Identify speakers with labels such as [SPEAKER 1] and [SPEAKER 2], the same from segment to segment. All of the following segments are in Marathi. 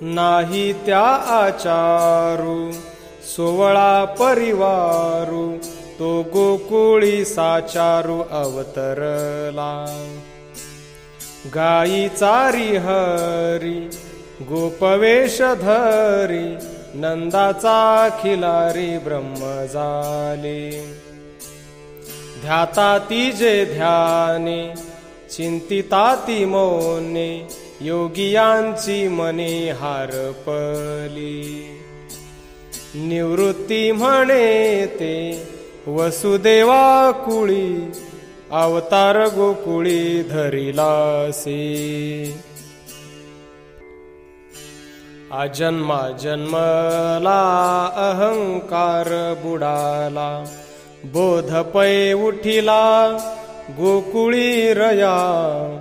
[SPEAKER 1] नाही त्या आचारू सोवळा परिवारू, तो गोकुळी साचारू अवतरला. गाई चारी हरी गोपवेश धरी, नंदाचा खिलारी ब्रह्म झाले. ध्याता तिजे ध्याने चिंतिताती मौने, योगियांची मने हारपली. निवृत्ती म्हणे ते वसुदेवा कुळी, अवतार गोकुळी धरिलासे. अजन्मा जन्मला अहंकार बुडाला, बोध पै उठिला गोकुळी रया.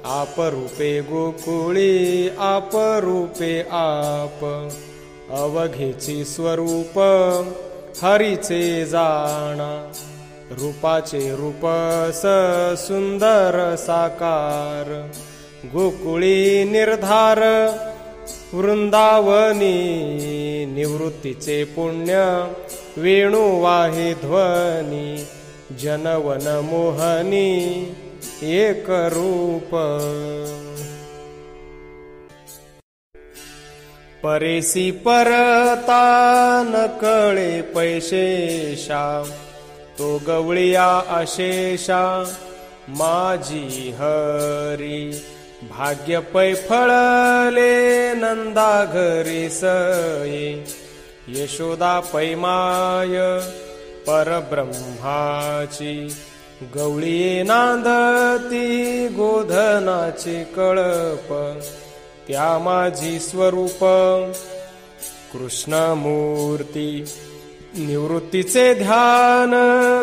[SPEAKER 1] आपरूपे गोकुळी आपरूपे आप, अवघेची स्वरूप हरीचे जाणा. रूपाचे रूपस सुंदर साकार, गोकुळी निर्धार वृंदावनी. निवृत्तीचे पुण्य वेणू वाहे ध्वनी, जनवन मोहनी एक रूप. परेसी परता न कळे पैशेशा, तो गवळिया अशेषा माझी हरी. भाग्य पै फळले नंदा घरी सये, यशोदा पै माय परब्रह्माची. गवळी नांदती गोधनाचे कळप, त्या माझी स्वरूप कृष्णमूर्ती. निवृत्तीचे ध्यान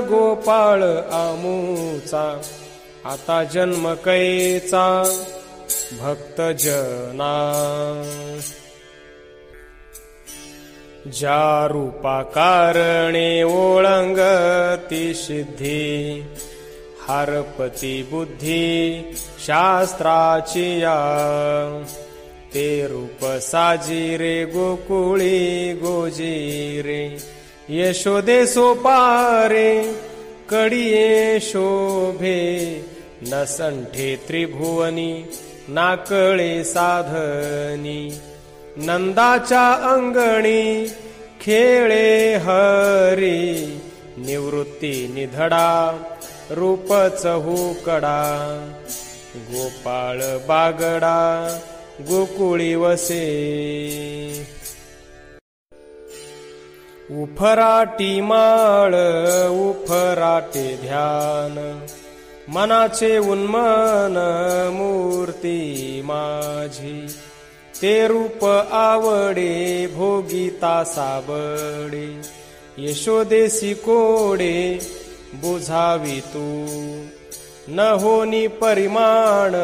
[SPEAKER 1] गोपाळ आमूचा, आता जन्म कैचा भक्त जना. ज्या रूपा कारणे ओळंगती सिद्धी, हारपती बुद्धी शास्त्राची या. ते रूप साजिरे गोकुळी गोजीरे, यशोदे सोपारे कडिये शोभे. नसंठे त्रिभुवनी नाकळे साधनी, नंदाच्या अंगणी खेळे हरी. निवृत्ती निधडा रूप चहूकडा, गोपाळ बागडा गोकुळी वसे. उफराटी माळ उफराटे ध्यान, मनाचे उन्मन मूर्ती माझी. ते रूप आवडे भोगिता साबडे, यशोदेसी कोडे बुझावी तू. न होनी परिमाण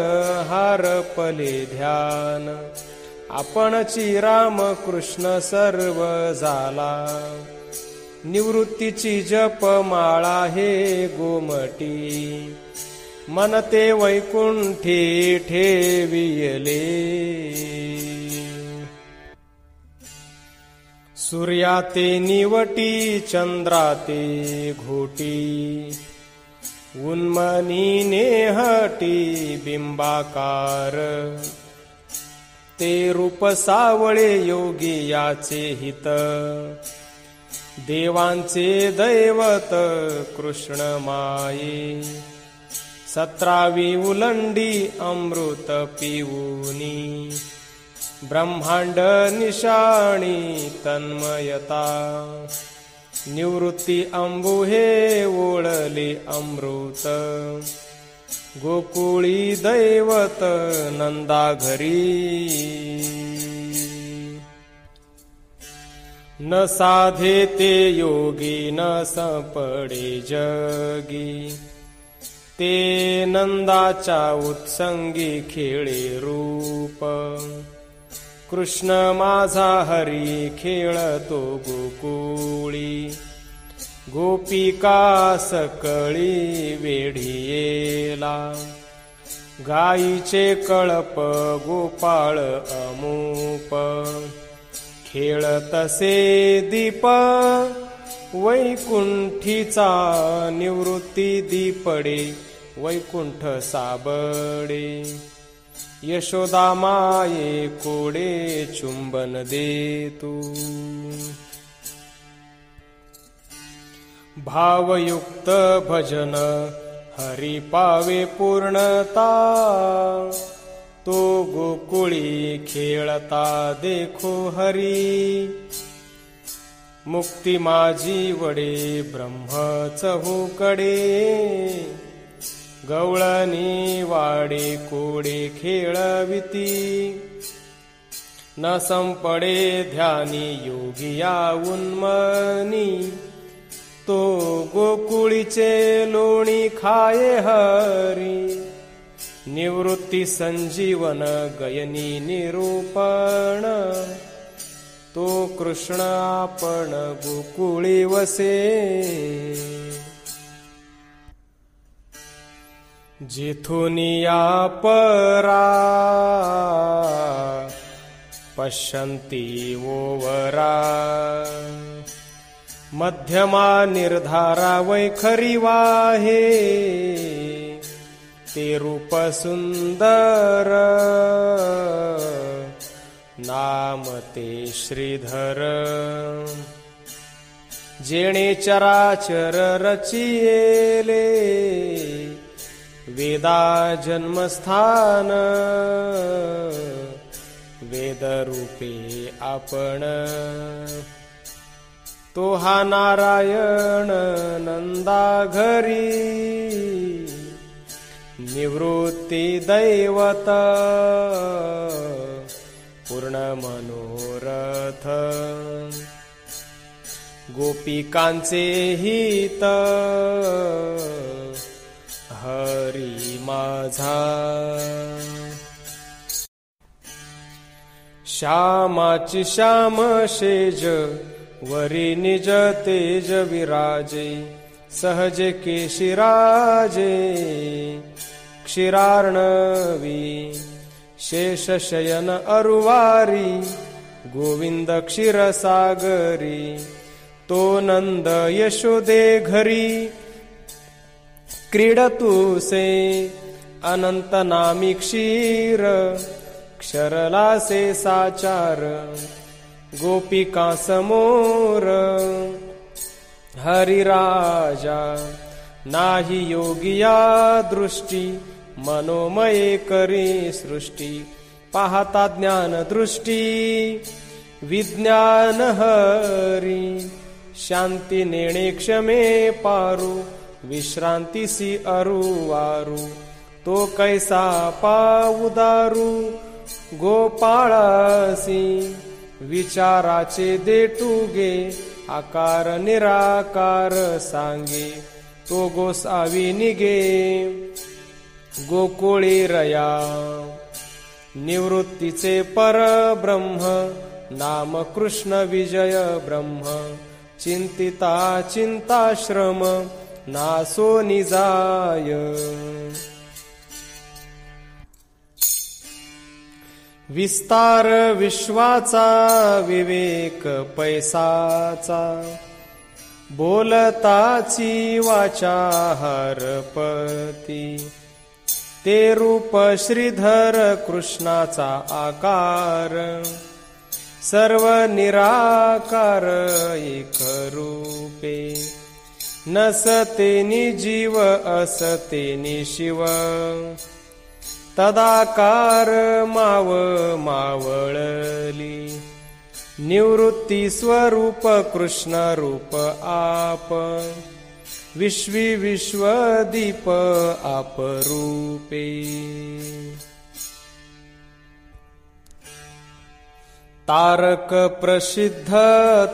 [SPEAKER 1] हारपले ध्यान, आपणची राम कृष्ण सर्व झाला. निवृत्तीची जपमाळा हे गोमटी, मन ते वैकुंठी ठेवियले. सूर्याते निवटी चंद्राते घोटी, उन्मनी नेहटी बिंबाकार. ते रूप सावळे योगी याचे हित, देवांचे दैवत कृष्ण माये. 17वी उलंडी अमृत पिऊनी, ब्रह्मांड निशाणी तन्मयता. निवृत्ती अंबुहे ओळले अमृत, गोकुळी दैवत नंदा घरी. न साधे ते योगी न सपडे जगी, ते नंदाच्या उत्संगी खेळे रूप. कृष्ण माझा हरी खेळतो गोकुळी, गोपिका सकळी वेढियेला. गायीचे कळप गोपाळ अमूप, खेळतसे दीप वैकुंठीचा, निवृत्ती दीपडे वैकुंठ साबडे. यशोदा माये कोडे चुंबन दे तू. भावयुक्त भजन हरी पावे पूर्णता, तो गोकुळी खेळता देखो हरी. मुक्ती माझी वडे ब्रह्म चहूकडे, गवळणी वाडे कोडे खेळविती. न संपडे ध्यानी योगिया उन्मनी, तो गोकुळीचे लोणी खाये हरी. निवृत्ती संजीवन गयनी निरूपण, तो कृष्ण आपण गोकुळी वसे. जिथुनिया परा पश्यन्ति ओवरा, मध्यमा निर्धारा वैखरी वाहे. ते रूप सुंदर नाम ते श्रीधर. जेणे चराचर रचियेले, वेदा जन्मस्थान वेदरूपे आपण. तो हा नारायण नंदा घरी, निवृत्ती दैवत पूर्ण मनोरथ. गोपिकांचे हित हरी माझा. श्यामाची श्याम शेज वरी निज तेज विराजे. सहजे केशिराजे क्षीरार्णवी, शेष शयन अरुवारी गोविंद क्षीरसागरी. तो नंद यशोदे घरी क्रीडतुसे, अनंत नामी क्षीर क्षरलासे साचार. गोपिका समोर हरिराजा, नाही योगिया दृष्टी मनोमये करी सृष्टी. पाहता ज्ञान दृष्टी विज्ञान हरी. शांती नेणे क्षमे पारू, विश्रांतीसी अरुवारू. तो कैसा पाउदारू गोपाळासी, विचाराचे देटुगे आकार निराकार सांगे. तो गोसावी निगे गोकुळी रया, निवृत्तीचे परब्रह्म नाम कृष्ण विजय ब्रह्म. चिंतिता चिंताश्रम नासो निजाय. विस्तार विश्वाचा विवेक पैसाचा, बोलताची वाचा हरपती. ते रूप श्रीधर कृष्णाचा आकार, सर्व निराकार एक रूपे. नसतेनी जीव असतेनी शिव, तदाकार माव मावळली. निवृत्ती स्वरूप कृष्ण रूप आप, विश्वी विश्वदीप आपरूपे. तारक प्रसिद्ध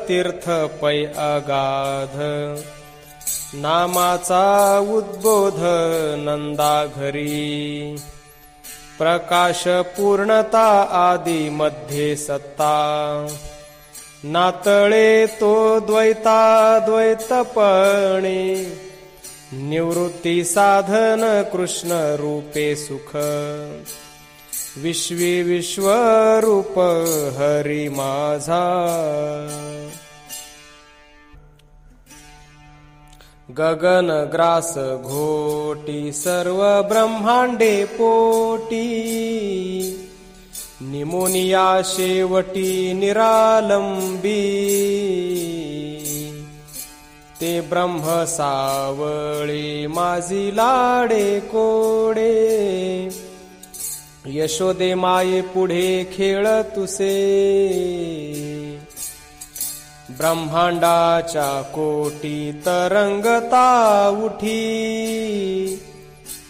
[SPEAKER 1] तीर्थ पै अगाध, नामाचा उद्बोध नंदा घरी. प्रकाश पूर्णता आदि मध्ये सत्ता, नातळे तो द्वैता द्वैतपणे. निवृत्ती साधन कृष्ण रूपे सुख, विश्वी विश्वरूप हरी माझा. गगन ग्रास घोटी सर्व ब्रह्मांडे पोटी, निमोनिया शेवटी निरालंबी. ते ब्रह्म सावळी माझी लाडे कोडे, यशोदे माये पुढे खेळ तुसे. ब्रह्मांडाच्या कोटी तरंगता उठी,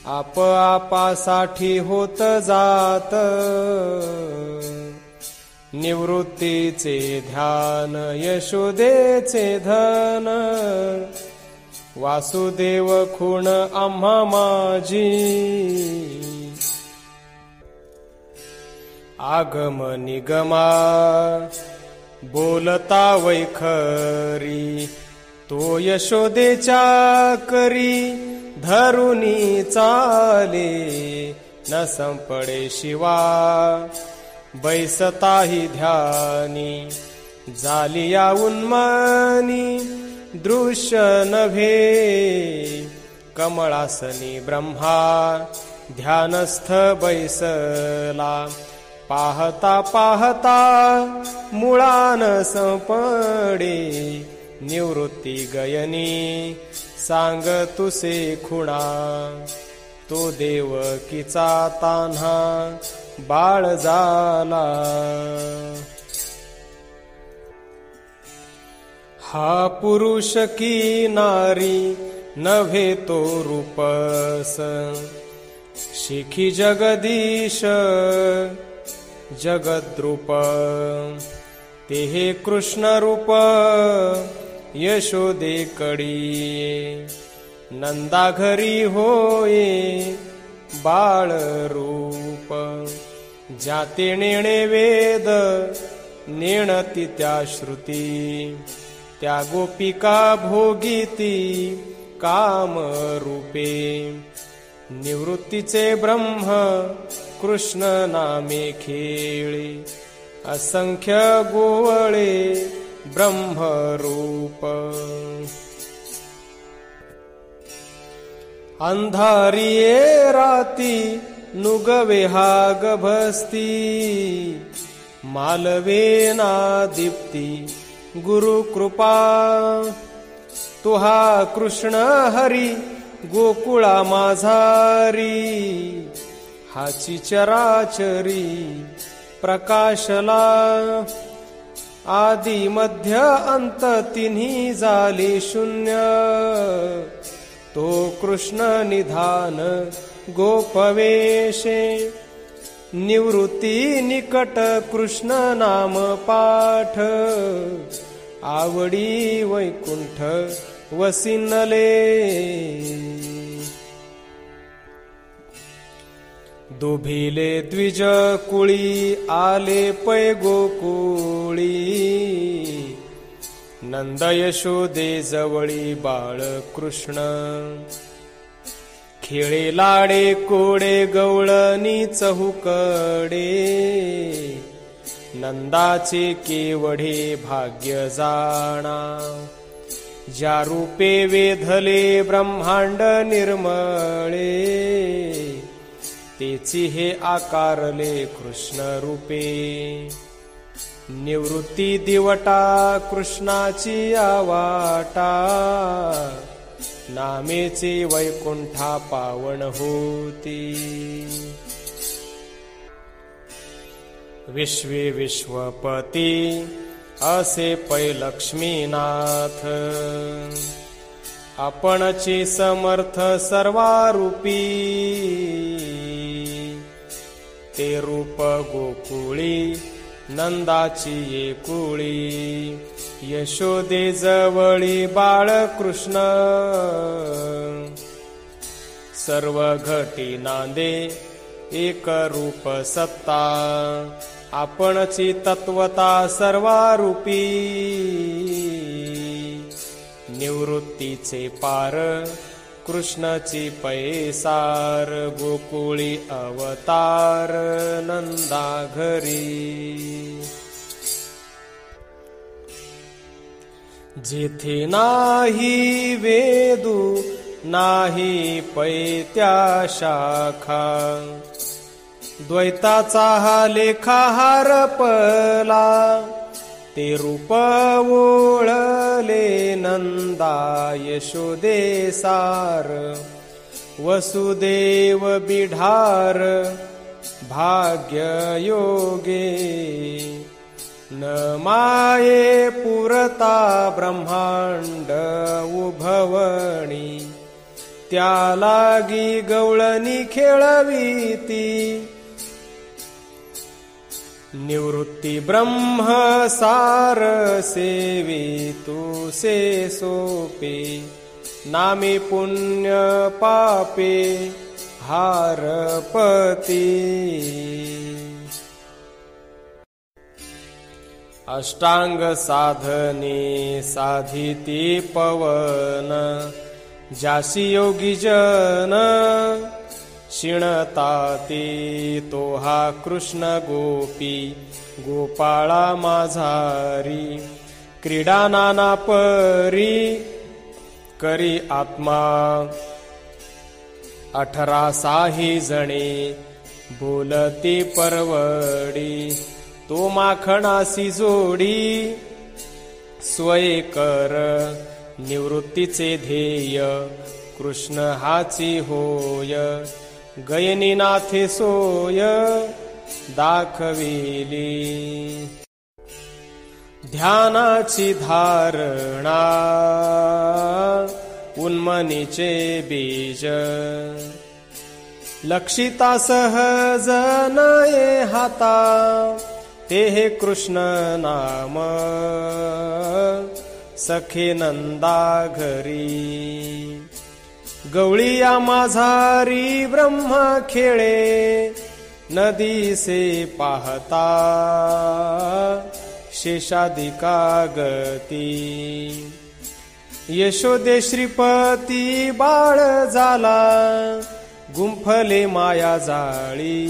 [SPEAKER 1] आपासाठी होत जात. निवृत्तीचे ध्यान यशोदेचे धन, वासुदेव खूण आम्हा माझी. आगम निगमा बोलता वैखरी, तो यशोदेच्या करी धरुनी चाले. न संपडे शिवा बैसताही ध्यानी, जालिया उन्मानी दृश्य नभे. कमळासनी ब्रह्मा ध्यानस्थ बैसला, पाहता पाहता मुळान संपडे. निवृत्ती गयनी सांग तुसे खुणा, तो देवकीचा तान्हा बाळ झाला. हा पुरुष की नारी नव्हे तो रूपस, शिखी जगदीश जगद्रूप. ते हे कृष्ण रूप यशोदे कडी, नंदा घरी होये बाळ रूप. जाते नेणे वेद नेणती त्या श्रुती, त्या गोपिका भोगीती काम रूपे. निवृत्तीचे ब्रह्म कृष्ण नामे खेळे, असंख्य गोवळे ब्रह्मरूप. अंधारिये राती नुगवे हा गभस्ती, मालवे ना दीप्ती गुरुकृपा. तुहा कृष्ण हरी गोकुळा माझारी, हाची चराचरी प्रकाशला. आदि मध्य अंत तिन्ही झाले शून्य, तो कृष्ण निधान गोपवेशे. निवृत्ती निकट कृष्ण नाम पाठ, आवडी वैकुंठ वसिनले. दुभिले द्विज कुळी आले पै गोकुळी, नंद यशोदे जवळी बाळ कृष्ण. खेळे लाडे कोडे गवळणी चहुकडे, नंदाचे केवढे भाग्य जाणा. ज्या रूपे वेधले ब्रह्मांड निर्मळे, तेची हे आकारले कृष्ण रूपे. निवृत्ती दिवटा कृष्णाची आवाटा, नामेचे वैकुंठा पावन होती. विश्वे विश्वपती असे पै लक्ष्मीनाथ, आपणची समर्थ सर्वारूपी. ते रूप गोकुळी नंदाची एकुळी, यशोदे जवळी बाळ कृष्ण. सर्व घटी नांदे एक रूप सत्ता, आपणची तत्वता सर्वारूपी. निवृत्तीचे पार कृष्णाची पैसार गोकुळी अवतार नंदा घरी. जेथे नाही वेदू नाही पैत्या शाखा, द्वैताचा हा लेखा हरपला, ते रूप ओळले नंदा यशोदे सार. वसुदेव बिढार भाग्य योगे, न माये पुरता ब्रह्मांड उभवणी. त्या लागी गवळणी खेळवीती, निवृत्ती ब्रह्म सार सेवितु से सोपे. नामे पुण्य पापे हारपती. अष्टांग साधने साधिती पवन, जासी योगी जन शिणताती. तो हा कृष्ण गोपी गोपाळा माझारी. क्रीडा नाना परी करी आत्मा, 18 साही जणे बोलती परवडी. तो माखणासी जोडी स्वये कर, निवृत्तीचे ध्येय कृष्ण हाची होय. गयनी नाथे सोय दाखविली, ध्यानाची धारणा उन्मनीचे बीज. लक्षिता सहज नये हाता, ते हे कृष्ण नाम सखे नंदा घरी. गवळिया माझारी ब्रह्म खेळे, नदीसे पाहता शेषादिका गती. यशोदे श्रीपती बाळ झाला, गुंफले माया जाळी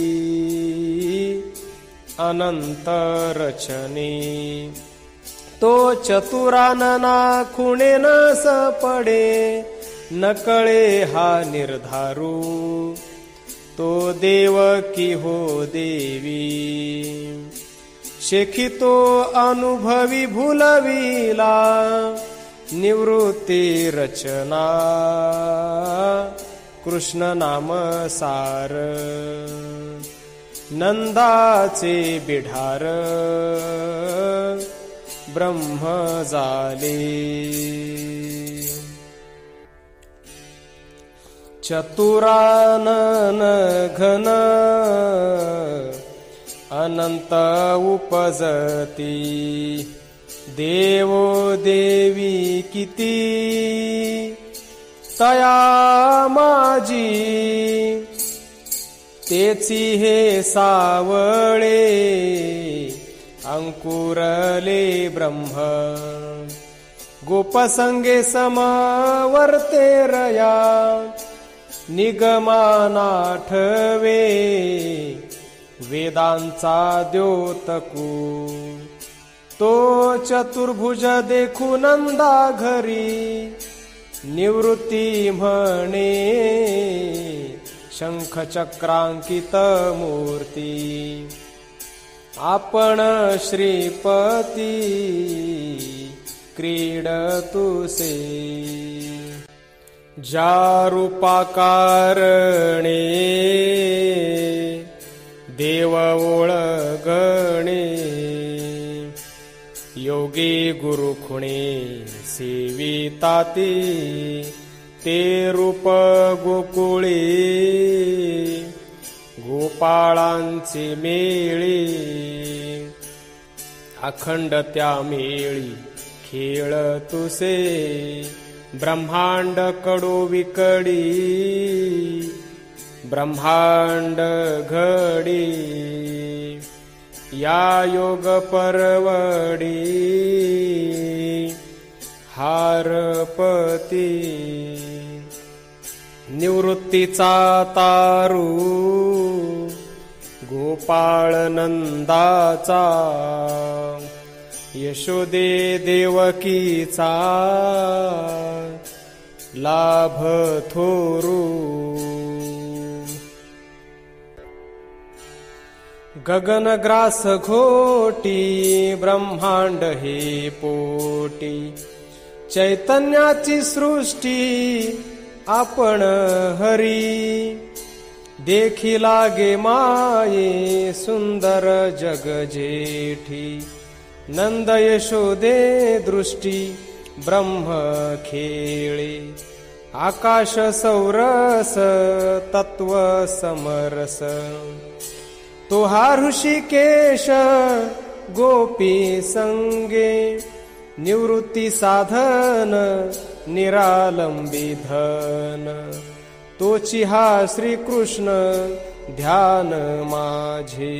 [SPEAKER 1] अनंत रचने. तो चतुरानना खुणे न सपडे, नकळे हा निर्धारू. तो देव की हो देवी, शेखी तो अनुभवी भुलविला. निवृत्ती रचना कृष्ण नाम सार. नंदाचे बिढार ब्रह्म झाले. चतुरानन घन अनंत उपजती. देवो देवी किती तया माझी. तेची हे सावळे अंकुरले ब्रह्म. गोपसंगे समवर्ते रया, निगमानाठवे वेदांचा द्योतकू. तो चतुर्भुज देखू नंदा घरी, निवृत्ती म्हणे शंखचक्रांकित मूर्ती. आपण श्रीपती क्रीडतुसे. ज्या रूपाकारणे देव ओळगणे. योगी गुरुखुणे सेविताती. ते रूप गोकुळी गोपाळांचे मेळी. अखंड त्या मेळी खेळतुसे. ब्रह्मांड कडो विकडी ब्रह्मांड घडी. या योग परवडी हारपती. निवृत्तीचा तारू गोपाळ नंदाचा यशोदे देवकीचा लाभ थोरू गगनग्रास घोटी ब्रह्मांड हे पोटी चैतन्याची सृष्टी आपण हरी देखी लागे माये सुंदर जग जेठी नंद यशोदे दृष्टी ब्रह्म खेळे आकाश सौरस तत्व समरस तो हा ऋषिकेश गोपी संगे निवृत्ती साधन निरालंबी धन तोची हा श्रीकृष्ण ध्यान माझे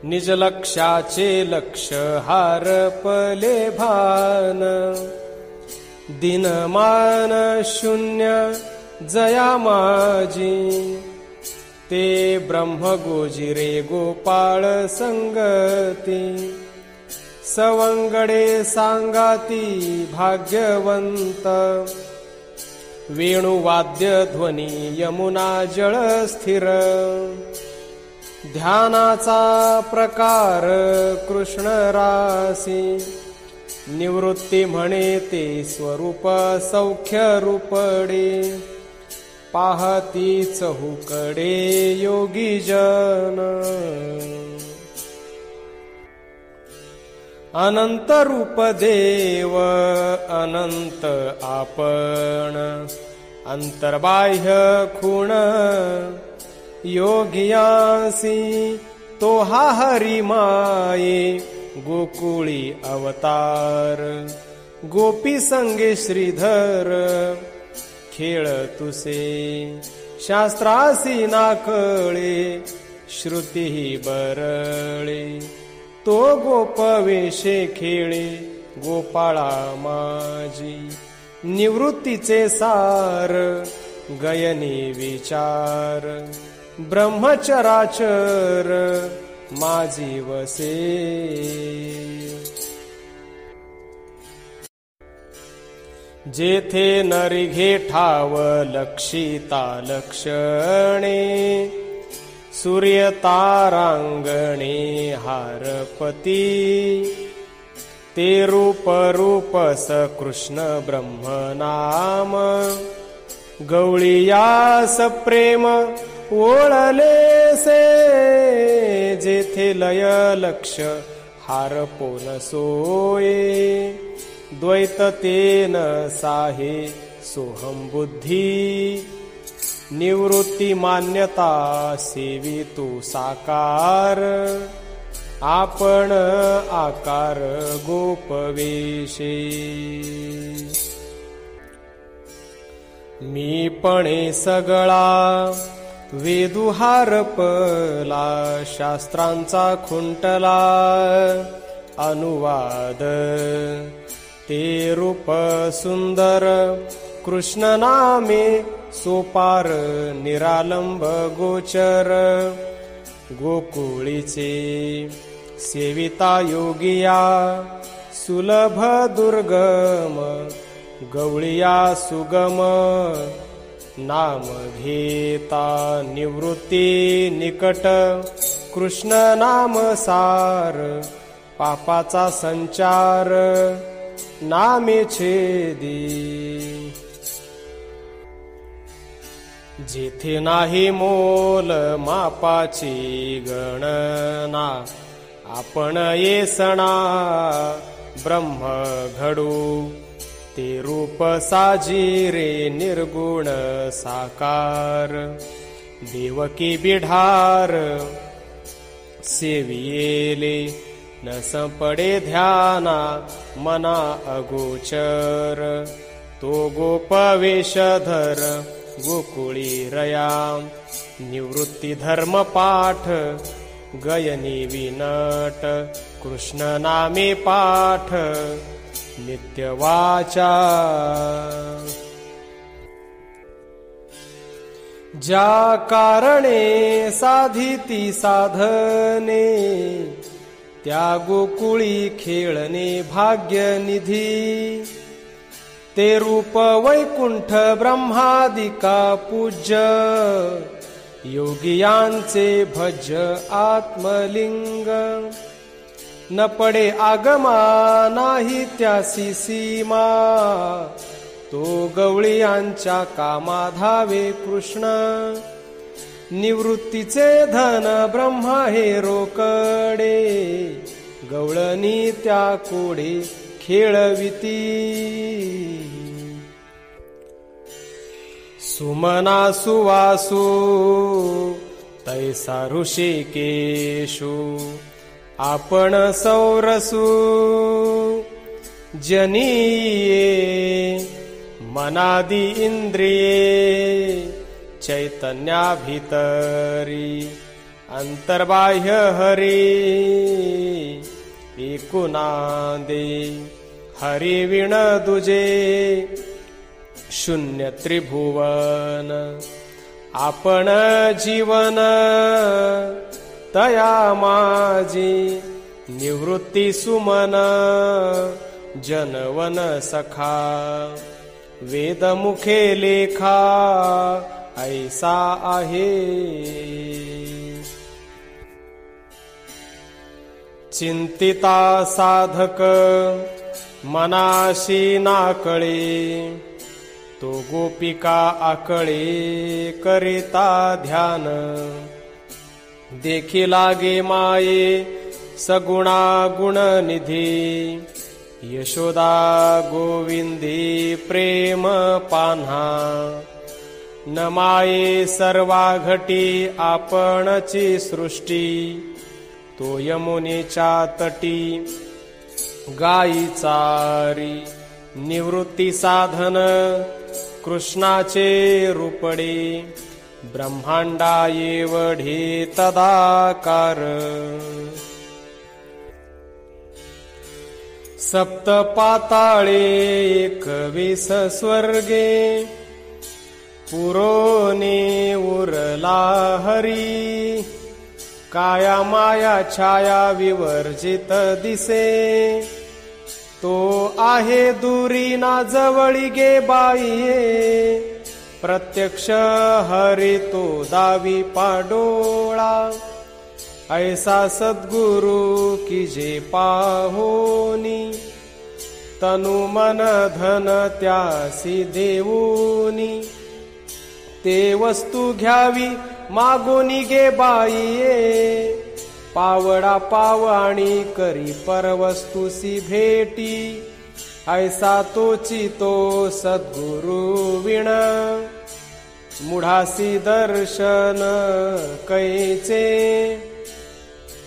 [SPEAKER 1] निज लक्षाचे लक्ष हारपले भान दिनमान शून्य जया माझी ते ब्रह्म गोजिरे गोपाळ संगती सवंगडे सांगाती भाग्यवंत वेणुवाद्य ध्वनी यमुना जळ स्थिर ध्यानाचा प्रकार कृष्ण रासी निवृत्ती म्हणे ते स्वरूप सौख्य रूपडे पाहती चहूकडे योगी जन अनंत रूप देव अनंत आपण अंतर्बाह्य खूण योगियासी तो हा हरी माये गोकुळी अवतार गोपी संगे श्रीधर खेळ तुसे शास्त्रासी नाकळे श्रुती बरळे तो गोपवेशे खेळे गोपाळा माझी निवृत्तीचे सार गयनी विचार ब्रह्मचराचर माझी वसे जेथे नरिघे ठाव लक्षिता लक्षणे सूर्य तारांगणे हारपती ते रूप रूपस कृष्ण ब्रह्म नाम गवळीयास प्रेम ओळले से जेथे लय लक्ष हारपोन सोये द्वैततेन साहे सोहम बुद्धी निवृत्ती मान्यता सेवितु साकार आपण आकार गोपवेशे मी पणे सगळा वेदुहार पला शास्त्रांचा खुंटला अनुवाद ते रूप सुंदर कृष्ण नामे सोपार निरालंब गोचर गोकुळीचे सेविता योगिया सुलभ दुर्गम गवळिया सुगम नाम घेता निवृत्ती निकट कृष्ण नाम सार पापाचा संचार नामे छेदी जेथे नाही मोल मापाची गणना आपण येसणा ब्रह्म घडू ते रूप साजिरे निर्गुण साकार देवकी बिढार सेवियेले न संपडे ध्याना मना अगोचर तो गोपवेशधर गोकुळी रयाम निवृत्ती धर्म पाठ गयनी विनट कृष्ण नामे पाठ नित्यवाचा. ज्या कारणे साधिती साधने, त्या गोकुळी खेळणे भाग्यनिधी. ते रूप वैकुंठ ब्रह्मादिका पूज्य, योगियांचे भज्य आत्मलिंग. न पडे आगमा नाही त्यासी सीमा, तो गवळीयांच्या कामा धावे कृष्ण. निवृत्तीचे धन ब्रह्म हे रोकडे, गवळणी त्या कोडे खेळविती. सुमना सुवासू तैसा ऋषिकेशू, आपण सौरसू जनीये. मनादी इंद्रिये चैतन्याभितरी, अंतर्बाह्य हरी एकुनादे. हरी विण दुजे शून्य त्रिभुवन, आपण जीवन तया माझी. निवृत्ती सुमन जनवन सखा, वेदमुखे लेखा ऐसा आहे. चिंतिता साधक मनाशी नाकळे, तो गोपिका आकळे करिता ध्यान. देखी लागे माये सगुणा गुणनिधी, यशोदा गोविंदी प्रेम पान्हा. न माये सर्वा घटी आपणची सृष्टी, तो यमुनेच्या तटी गायी चारी. निवृत्ती साधन कृष्णाचे रूपडे, ब्रह्मांडा एवढे तदाकार. सप्त पाताळे 21 स्वर्गे, पुरोने उरला हरी. काया माया छाया विवर्जित दिसे, तो आहे दुरी ना जवळी गे बाईये. प्रत्यक्ष हरी तो दावी पाडोळा, ऐसा सद्गुरु की जे पाहोनी. तनु मन धन त्यासी देऊनी, ते वस्तू घ्यावी मागोनी गे बाईये. पावडा पावाणी करी परवस्तुसी भेटी, ऐसा तोची तो सद्गुरु विण. मुढासी दर्शन कैचे,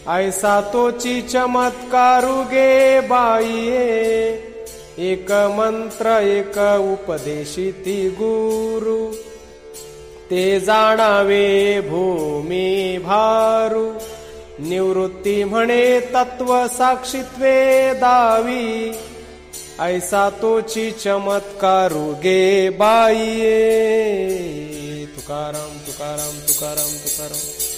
[SPEAKER 1] ऐसा तोची चमत्कारू गे बाईये. एक मंत्र एक उपदेशिती गुरु, ते जाणावे भूमी भारू. निवृत्ती म्हणे तत्व साक्षित्वे दावी, ऐसा तोची चमत्कारू गे बाईये. तुकाराम तुकाराम तुकाराम तुकाराम.